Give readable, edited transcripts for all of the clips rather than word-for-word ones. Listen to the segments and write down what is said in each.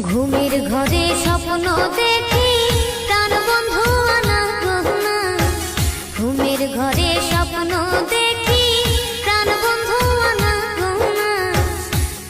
ঘুমের ঘরে স্বপ্ন দেখি প্রাণ বন্ধু আনা গহনা। ঘুমের ঘরে স্বপ্ন দেখি প্রাণ বন্ধু আনা গহনা।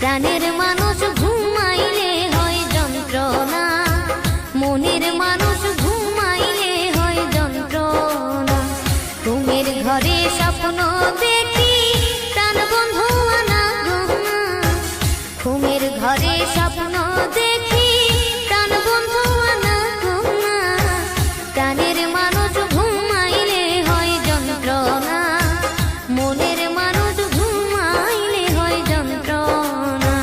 প্রাণের মানুষ ঘুমাইলে হয় যন্ত্রণা, মনের মানুষ ঘুমাইলে হয় যন্ত্রণা। ঘুমের ঘরে স্বপ্ন দেখি প্রাণ বন্ধু আনা গহনা। ঘুমের ঘরে স্বপ্ন দেখি প্রাণ বন্ধু আনা গহনা। প্রাণের মানুষ ঘুমাইলে হয় যন্ত্রণা, মনের মানুষ ঘুমাইলে হয় যন্ত্রণা।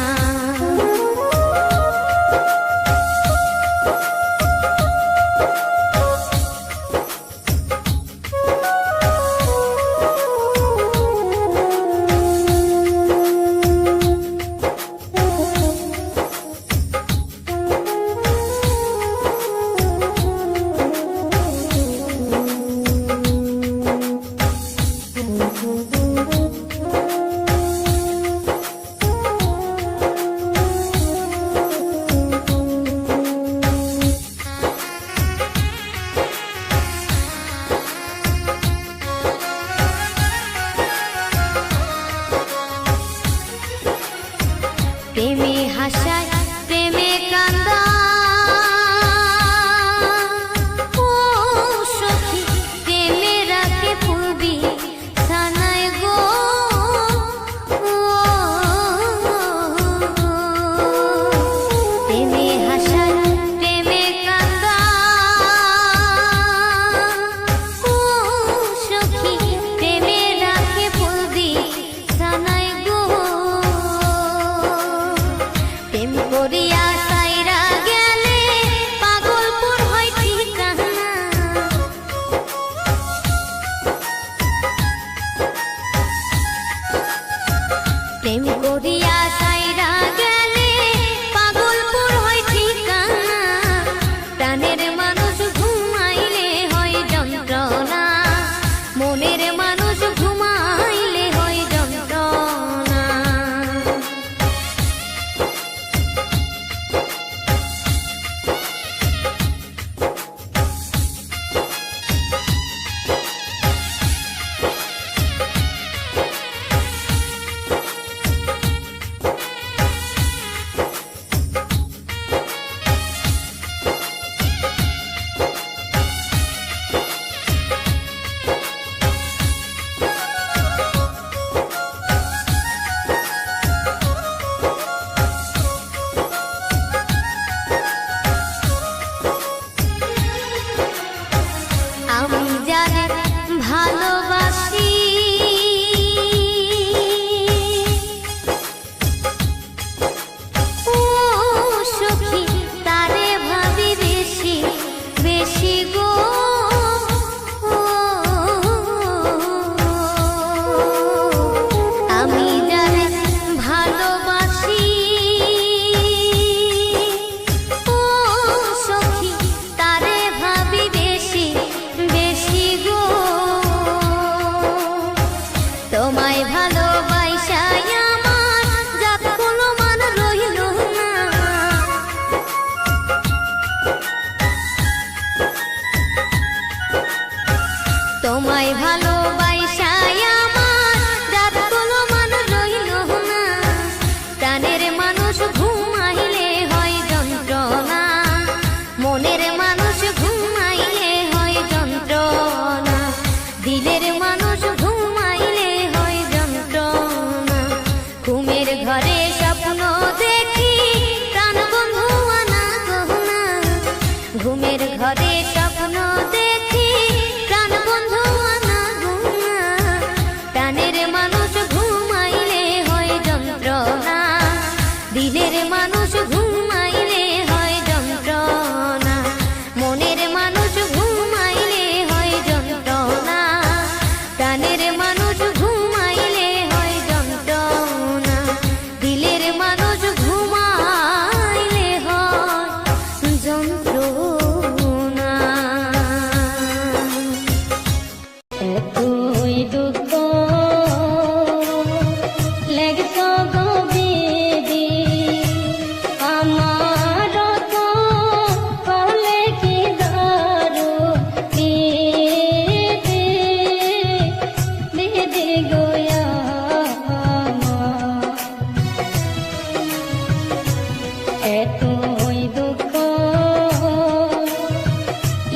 এতই দুঃখ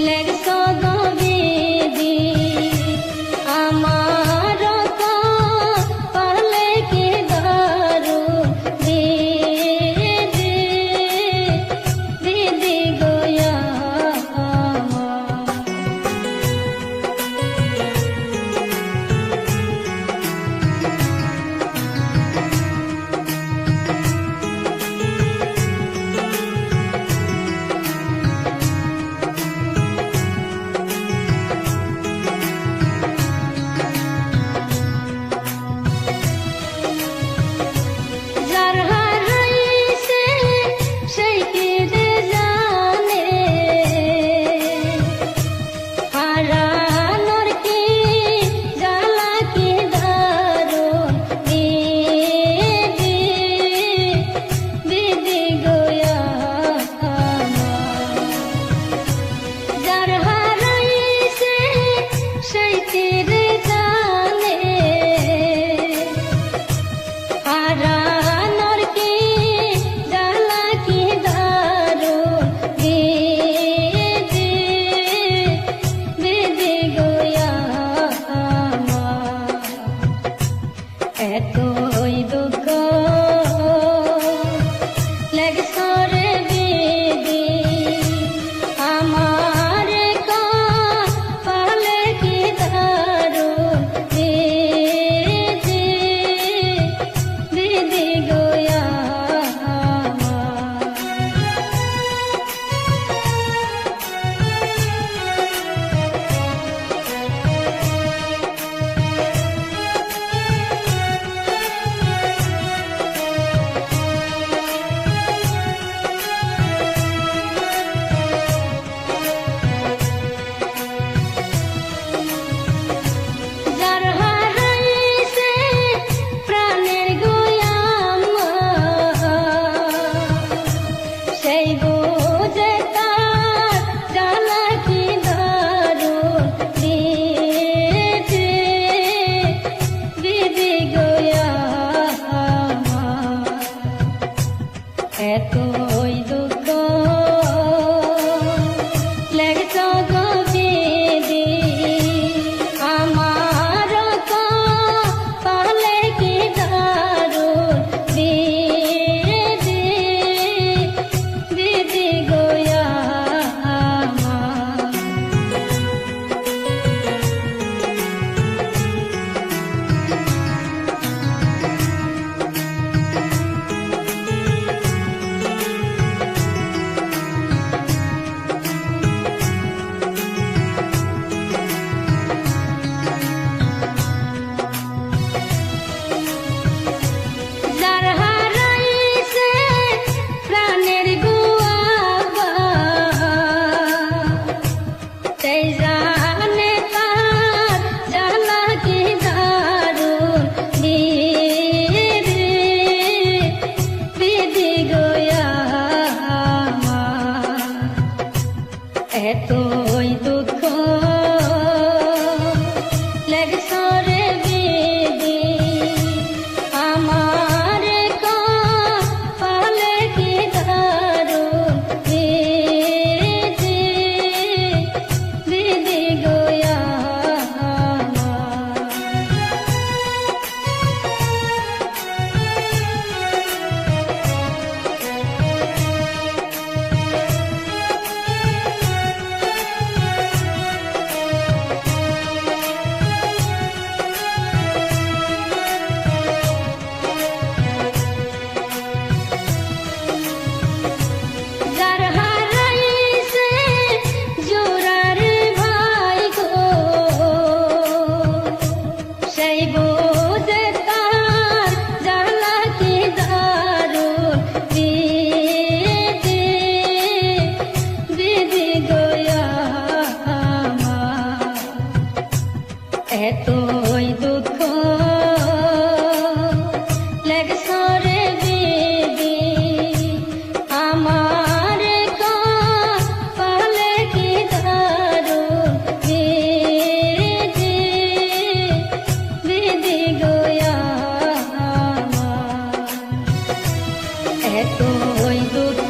লেগছ গবিদি আমার পালে কি দারু দিদি দিদি গোয়া এতই দুঃখ লেগছ রে দিদি আমার পালে কি দারু দিদি দিদি গোয়া এতই দুঃখ লেগছ গবিদি আমার পালে কি দারু দিদি দিদি গোয়া এতই দুঃখ লেগছ রে দিদি আমার পালে কি দারু দিদি দিদি গোয়া এতই দুঃখ লেগছ রে দিদি আমার পালে কি দারু দিদি দিদি গোয়া এতই দুঃখ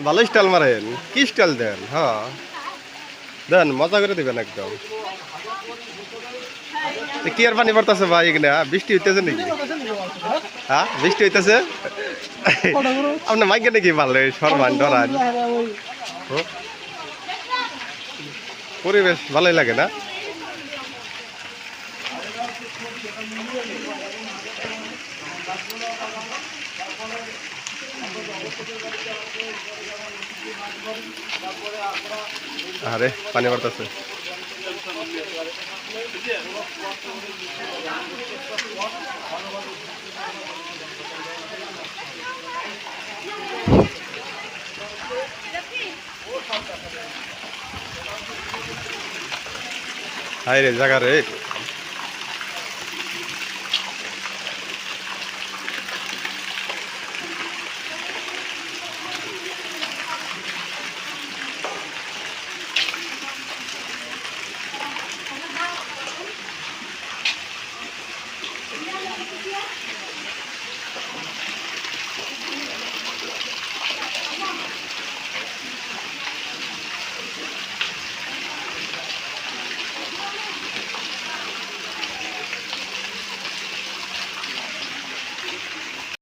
ভালো স্টাইল মারেন, কি স্টাইল দেন? হ্যাঁ দেন, মজা করে দিবেন একদম। কি আর পানি পড়তেছে ভাই এখানে? বৃষ্টি হইতেছে নাকি? হ্যাঁ বৃষ্টি হইতেছে। আপনার মাইকে নাকি ভালো সরমান ডরান? পরিবেশ ভালোই লাগে না? আরে পানি পড়তেছে। হাই রে জায়গা রে।